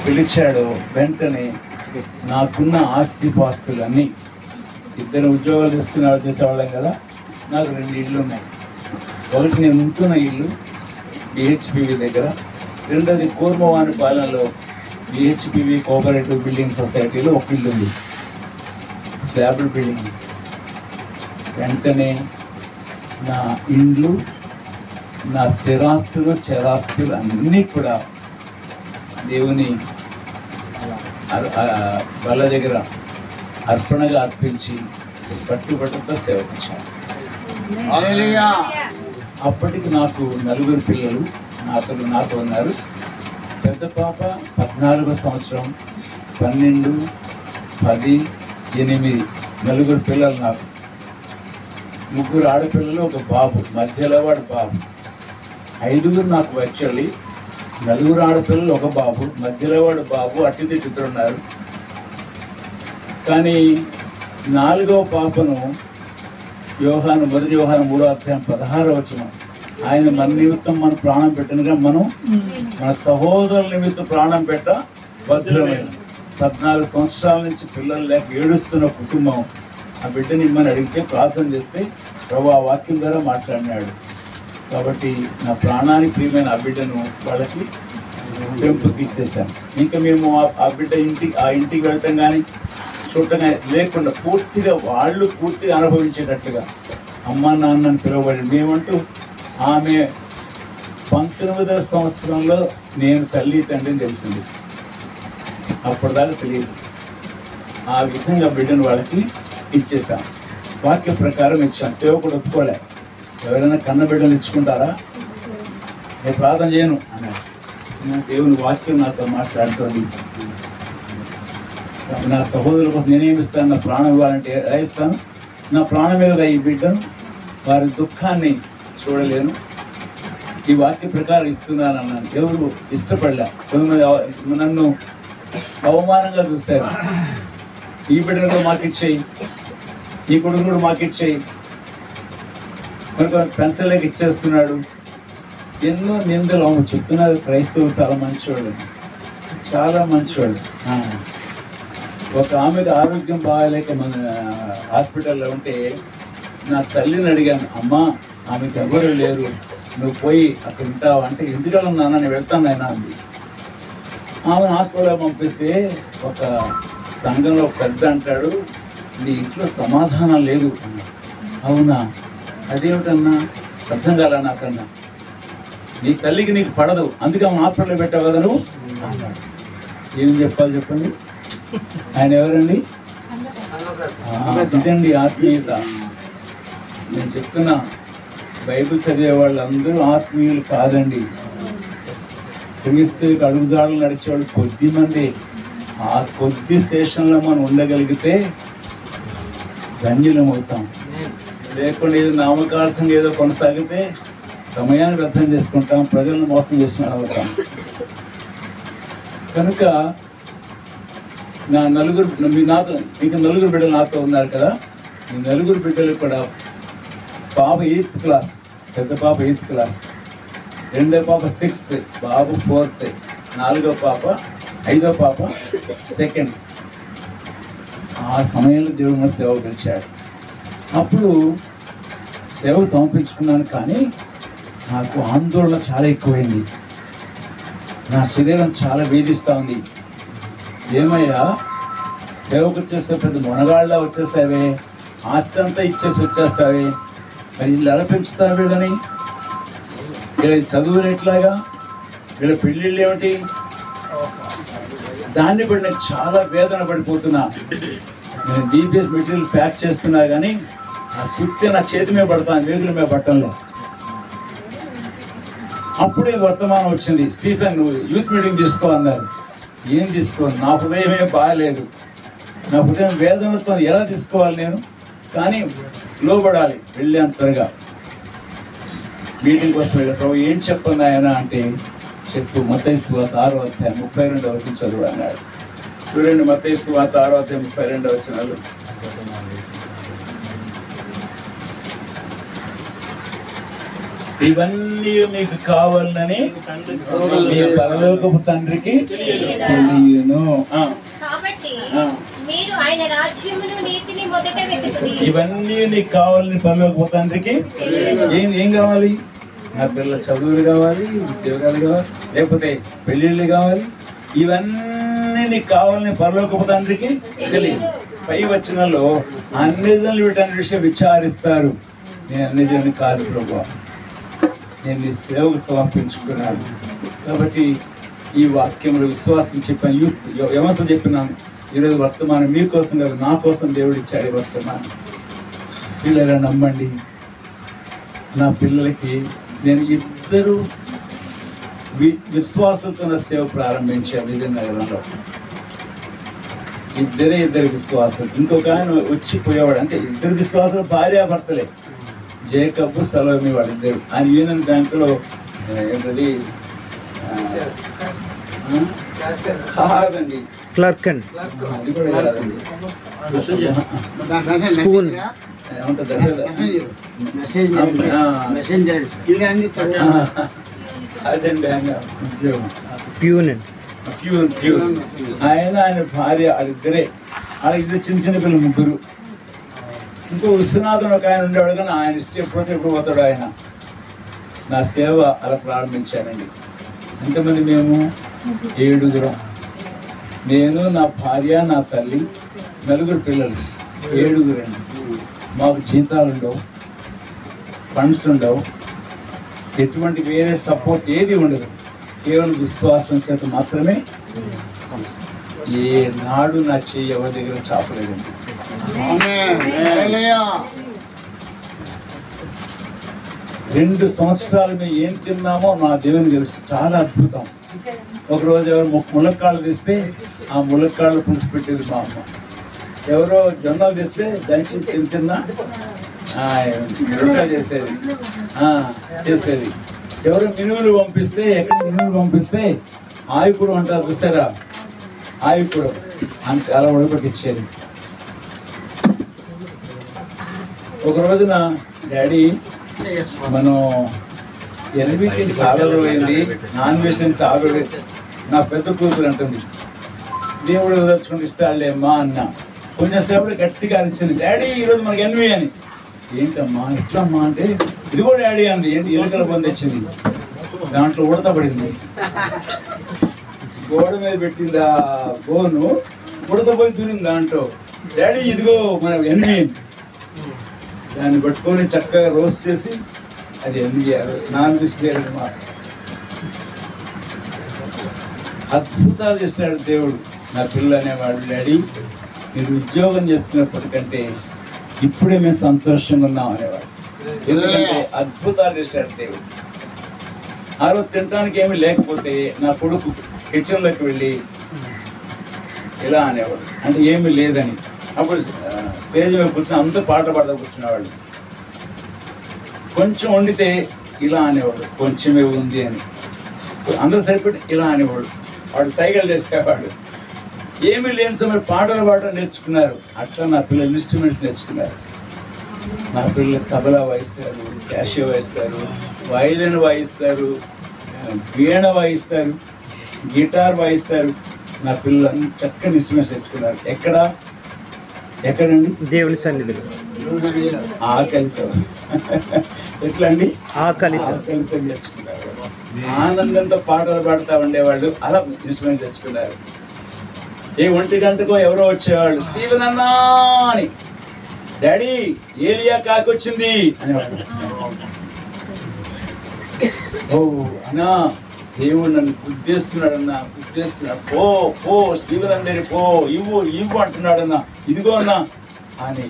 పిలిచాడు వెంటనే నాకున్న ఆస్తిపాస్తులన్నీ, ఇద్దరు ఉద్యోగాలు చేసేవాళ్ళం కదా, నాకు 2 ఇళ్ళు ఉన్నాయి. ఒకటి నేను ఉంటున్న ఇల్లు బిహెచ్పివి దగ్గర, రెండోది కూర్మవానిపాలెంలో బిహెచ్పివి కోఆపరేటివ్ బిల్డింగ్ సొసైటీలో ఒక ఇల్లు ఉంది, స్లాబుల్ బిల్డింగ్. వెంటనే నా ఇండ్లు, నా స్థిరాస్తులు చరాస్తులు అన్నీ కూడా దేవుని వాళ్ళ దగ్గర అర్పణగా అర్పించి పట్టుబట్టతో సేవకించాను. అప్పటికి నాకు 4 పిల్లలు నాతో ఉన్నారు. పెద్ద పాప 14వ సంవత్సరం, 12, 10, 8, 4 పిల్లలు నాకు. 3 ఆడపిల్లలు, ఒక బాబు, మధ్యలో వాడు బాబు. 5 నాకు యాక్చువల్లీ, 4 ఆడపిల్లలు, ఒక బాబు, మధ్యలో వాడు బాబు, అట్టిదిట్టున్నారు. కానీ 4వ పాపను మొదటి యోహాను 3వ అధ్యాయం 16వ వచనం, ఆయన మన నిమిత్తం మన ప్రాణం పెట్టినగా మనం మన సహోదరుల నిమిత్తం ప్రాణం పెట్ట భద్రమైన 14 సంవత్సరాల నుంచి పిల్లలు లేక ఏడుస్తున్న కుటుంబం ఆ బిడ్డని ఇమ్మని అడిగితే ప్రార్థన చేస్తే ప్రభు ఆ వాక్యం ద్వారా మాట్లాడినాడు. కాబట్టి నా ప్రాణానికి ప్రియమైన ఆ బిడ్డను వాళ్ళకి పెంపుకి ఇచ్చేసాను. ఇంకా మేము ఆ బిడ్డ ఇంటికి వెళ్తాం కానీ చూడటం లేకుండా పూర్తిగా వాళ్ళు పూర్తిగా అనుభవించేటట్టుగా అమ్మ నాన్నని పిలువబడి మేమంటూ, ఆమె 19వ సంవత్సరంలో నేను తల్లి తండ్రిని తెలిసింది, అప్పటిదాకా తెలియదు. ఆ విధంగా బిడ్డను వాళ్ళకి ఇచ్చేసాం. వాక్య ప్రకారం ఇచ్చాం. సేవకుడు ఒప్పుకోలే, ఎవరైనా కన్న బిడ్డలు ఇచ్చుకుంటారా, నేను ప్రార్థన చేయను అన్నాడు. దేవుని వాక్యం నాతో మాట్లాడుతుంది. నా సహోదరుల కోసం నేనేమిస్తాను, నా ప్రాణం ఇవ్వాలంటే ఎలా ఇస్తాను? నా ప్రాణం మీద ఈ బిడ్డను, వారి దుఃఖాన్ని చూడలేను, ఈ వాక్య ప్రకారం ఇస్తున్నాను అన్నాను. ఎవరు ఇష్టపడలే, కొంతమంది నన్ను అవమానంగా చూశారు. ఈ బిడ్డను కూడా మాకిచ్చేయి, ఈ కొడుకు కూడా మాకిచ్చేయి, కొన్ని పెన్షన్లకు ఇచ్చేస్తున్నాడు, ఎన్నో నిందలు చెప్తున్నారు. క్రైస్తవులు చాలా మంచివాళ్ళు, చాలా మంచివాళ్ళు. ఒక ఆమెకు ఆరోగ్యం బాగాలేక మన హాస్పిటల్లో ఉంటే నా తల్లిని అడిగాను, అమ్మా ఆమెకు ఎవరు లేరు, నువ్వు పోయి అక్కడ ఉంటావు అంటే, ఎందుకలా నాన్న నేను వెళ్తాను అయినా అంది. ఆమెను హాస్పిటల్లో పంపిస్తే ఒక సంఘంలో పెద్ద అంటాడు, నీ ఇంట్లో సమాధానం లేదు అన్నాడు. అవునా, అదేమిటన్నా, అర్థం కాలా నాకన్నా, నీ తల్లికి నీకు పడదు అందుకే ఆమె హాస్పిటల్లో పెట్టావు కదా నువ్వు అన్నాడు. ఏం చెప్పాలి చెప్పండి? ఆయన ఎవరండి? ఇదండి ఆత్మీయత. నేను చెప్తున్నా, బైబిల్ చదివే వాళ్ళందరూ ఆత్మీయులు కాదండి. క్రీస్తుకి అడుగుజాడలు నడిచేవాళ్ళు కొద్ది మంది. ఆ కొద్ది స్టేషన్లో మనం ఉండగలిగితే ధన్యులం అవుతాం. లేకుండా ఏదో నామకార్థంగా ఏదో కొనసాగితే సమయాన్ని వ్యర్థం చేసుకుంటాం, ప్రజలను మోసం చేసిన అవుతాం. కనుక నా 4 ఇంకా 4 బిడ్డలు నాతో ఉన్నారు కదా, ఈ 4 బిడ్డలు కూడా, పాప 8th క్లాస్, పెద్ద పాప 8th క్లాస్, రెండో పాప 6th, బాబు 4th, 4వ పాప, 5వ పాప 2nd. ఆ సమయంలో దేవుడు సేవ పిలిచాడు. అప్పుడు సేవ సమర్పించుకున్నాను, కానీ నాకు ఆందోళన చాలా ఎక్కువైంది. నా శరీరం చాలా వేధిస్తూ ఉంది. ఏమయ్యా, సేవకు వచ్చేస్తే పెద్ద మునగాళ్ళ వచ్చేసావే, ఆస్తి అంతా ఇచ్చేసి వచ్చేస్తావే, మరి వీళ్ళు ఎలా పెంచుతారు వీళ్ళని, వీళ్ళ చదువులు ఎట్లాగా, వీళ్ళ పెళ్ళిళ్ళు ఏమిటి, దాన్ని బట్టి నేను చాలా వేదన పడిపోతున్నా. నేను డీబీఎస్ మెటీరియల్ ప్యాక్ చేస్తున్నా కానీ ఆ సుత్తి నా చేతి మీద పడతాను, వేగుల మీద పట్టంలో. అప్పుడే వర్తమానం వచ్చింది, స్టీఫెన్ నువ్వు యూత్ మీటింగ్ తీసుకో అన్నారు. ఏం తీసుకోను, నా హృదయమే బాగాలేదు, నా హృదయం వేదనతో ఎలా తీసుకోవాలి నేను, కానీ లోబడాలి. వెళ్ళాను త్వరగా మీటింగ్ కోసం. ప్రభు ఏం చెప్పండి ఆయన అంటే, చెప్పు, మత్తయి సువార్త 6వ అధ్యాయం 32వ వచనం చదువు అన్నాడు. చూడండి, మత్తయి సువార్త 6వ అధ్యాయం 32వ వచనాలు. ఇవన్నీ మీకు కావాలని మీ పరలోకపు తండ్రికి తెలియను. ఇవన్నీ నీకు కావాలని పరలోకపు తండ్రికి ఏం కావాలి? నా పిల్లల చదువులు కావాలి, ఉద్యోగాలు కావాలి, లేకపోతే పెళ్ళిళ్ళు కావాలి. ఇవన్నీ నీకు కావాలని పరలోకపు తండ్రికి తెలియదు. పై వచనంలో అన్ని జనులు వీటన్ని విషయం విచారిస్తారు. నేను అన్ని జనులు కాదు ప్రభువా, నేను నీ సేవకు సమర్పించుకున్నాను. కాబట్టి ఈ వాక్యంలో విశ్వాసం చెప్పాను, యూత్ యవనస్తులు చెప్పినాను. ఈరోజు వర్తమానం మీకోసం కాదు, నా కోసం దేవుడు ఇచ్చాడు వర్తమానం. పిల్లలు నమ్మండి. నా పిల్లలకి నేను ఇద్దరు విశ్వాసంతో నా సేవ ప్రారంభించాను విజయనగరంలో. ఇద్దరు విశ్వాసం. ఇంకొక ఆయన వచ్చిపోయేవాడు. అంటే ఇద్దరు విశ్వాసాలు భార్యాభర్తలే, జేకబ్ సలోమి వాళ్ళిద్దరు. ఆయన యూనియన్ బ్యాంకులో ఏంటది కాదండి, క్లర్క్ అండి, అది కూడా కాదండి, స్పూన్ అదండి ఆయన ఉద్యోగం, ప్యూన్ అండి, ప్యూన్. ఆయన భార్య వాళ్ళిద్దరే. వాళ్ళిద్దరు చిన్న చిన్న పిల్లలు ముగ్గురు. ఇంకో విశ్వనాథన్ ఒక ఆయన ఉండేవాడు, కానీ ఆయన ఇష్టం ఎప్పుడు పోతాడు ఆయన. నా సేవ అలా ప్రారంభించానండి. ఎంతమంది? మేము 7. నేను, నా భార్య, నా తల్లి, 4 పిల్లలు, 7 అండి. మాకు జీతాలు ఉండవు, ఫండ్స్ ఉండవు, ఎటువంటి వేరే సపోర్ట్ ఏది ఉండదు. కేవలం విశ్వాసం చేత మాత్రమే. ఏ నాడు నా చెయ్యి ఎవరి దగ్గర చాపలేదండి. 2 సంవత్సరాలు మేము ఏం తిన్నామో నా దేవుని తెలుసు. చాలా అద్భుతం. ఒకరోజు ఎవరు ములక్కాళ్ళు తీస్తే ఆ ములక్కాళ్ళు పులుసు పెట్టేది మా అమ్మ. ఎవరో జొన్నలు తీస్తే దంచి చిన్న రొట్టె చేసేది. ఎవరో మినువులు పంపిస్తే, ఎక్కడ మినువులు పంపిస్తే ఆయుకుడు అంటారు చూస్తారా, ఆయుకుడు అంత అలా ఉడకటిచ్చేది. ఒక రోజున డాడీ మనం ఎల్బీకి చాలా రోజులైంది, నాన్ వెజ్ చాలా. నా పెద్ద కూతురు అంటుంది, దేవుడు దర్చుకుని ఇస్తాడులేమ్మా అన్న. కొంచెం సేపటి గట్టిగా అనిచ్చింది, డాడీ ఈరోజు మనకి ఎన్వి అని. ఏంటమ్మా ఎట్లమ్మా అంటే, ఇది కూడా డాడీ అంది. ఏంటి? ఎలుకల బంద్ తెచ్చింది, దాంట్లో ఉడత పడింది. గోడ మీద పెట్టింది ఆ బోను, ఉడత పోయి దూరింది దాంట్లో. డాడీ ఇదిగో మన ఎన్వి. దాన్ని పట్టుకొని చక్కగా రోస్ట్ చేసి అది ఎన్వి నాన్ వెజిటేరియన్ అన్నమాట. అద్భుతాలు చేస్తున్నాడు దేవుడు. నా పిల్లలు అనేవాడు, డాడీ మీరు ఉద్యోగం చేస్తున్నప్పటికంటే ఇప్పుడే మేము సంతోషంగా ఉన్నాం అనేవాడు. ఎందుకంటే అద్భుతాలు చేశాడు దేవుడు. ఆ రోజు తినడానికి ఏమీ లేకపోతే నా కొడుకు కిచెన్లోకి వెళ్ళి ఇలా అనేవాడు, అంటే ఏమీ లేదని. అప్పుడు స్టేజ్ మీద కూర్చొని అంతా పాట పాడుతూ కూర్చునేవాడు. కొంచెం వండితే ఇలా అనేవాడు, కొంచెమే ఉంది అని. అందరూ సరిపెట్టి ఇలా అనేవాడు. వాడు సైకిల్ చేసేవాడు. ఏమీ లేని సమయం పాటలు పాడటం నేర్చుకున్నారు. అట్లా నా పిల్లలు ఇన్స్ట్రుమెంట్స్ నేర్చుకున్నారు. నా పిల్లలు తబలా వాయిస్తారు, క్యాషియో వాయిస్తారు, వయలిన్ వాయిస్తారు, వీణ వాయిస్తారు, గిటార్ వాయిస్తారు. నా పిల్లలు చక్కని ఇన్స్ట్రుమెంట్స్ నేర్చుకున్నారు. ఎక్కడండి? దేవుని సన్నిధిలో. ఆకలితో. ఎట్లా అండి? ఆకలితో నేర్చుకున్నారు. ఆనందంతో పాటలు పాడుతూ ఉండేవాళ్ళు. అలా ఇన్స్ట్రుమెంట్ తెచ్చుకున్నారు. ఏ 1 గంటకో ఎవరో వచ్చేవాళ్ళు, స్టీవెన్ అన్నా అని. డాడీ ఏలియా కాకొచ్చింది అనేవాడు. ఓ అన్నా, దేవుడు నన్ను గుర్తిస్తున్నాడన్నా, గుర్తిస్తున్నాడు. పో స్టీవెన్ అందరి పో, ఇవ్వు అంటున్నాడన్నా, ఇదిగో అన్నా అని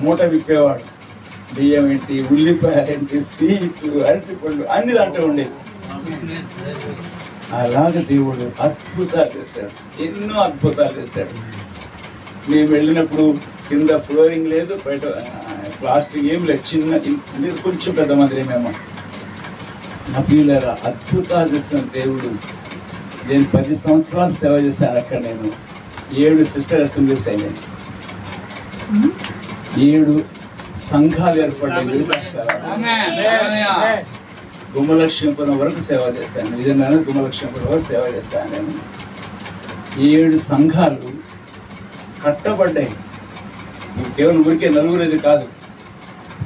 మూట విప్పేవాడు. బియ్యం ఏంటి, ఉల్లిపాయలేంటి, స్వీట్, అరటిపళ్ళు అన్ని దాంట్లో ఉండేవి. అలాగే దేవుడు అద్భుతాలు చేశాడు, ఎన్నో అద్భుతాలు చేశాడు. మేము వెళ్ళినప్పుడు కింద ఫ్లోరింగ్ లేదు, బయట ప్లాస్టిక్ ఏం లేదు, చిన్న కొంచెం పెద్ద మందిరే మేము. నా పిల్లల అద్భుతాలు చేసిన దేవుడు. నేను 10 సంవత్సరాలు సేవ చేశాను అక్కడ. నేను 7 సిస్టర్ అసెంబ్లీస్ అయినాయి, 7 సంఘాలు ఏర్పడ్డాయి. గుమ్మలక్ష్మీపురం వరకు సేవ చేస్తాను. విజయనగరం గుమ్మలక్ష్మీపురం వరకు సేవ చేస్తాను. నేను 7 సంఘాలు కట్టబడ్డాయి. కేవలం ఊరికే నలుగురేది కాదు,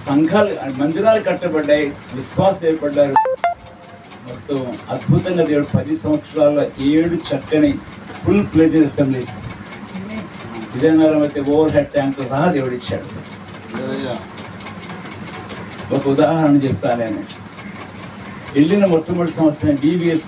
సంఘాలు మందిరాలు కట్టబడ్డాయి, విశ్వాసం ఏర్పడ్డారు. మొత్తం అద్భుతంగా దేవుడు 10 సంవత్సరాల 7 చక్కని ఫుల్ ప్లేజెడ్ అసెంబ్లీస్, విజయనగరం అయితే ఓవర్ హెడ్ ట్యాంక్ సహా దేవుడు ఇచ్చాడు. ఒక ఉదాహరణ చెప్తాను. నేను వెళ్ళిన మొట్టమొదటి సంవత్సరం BBS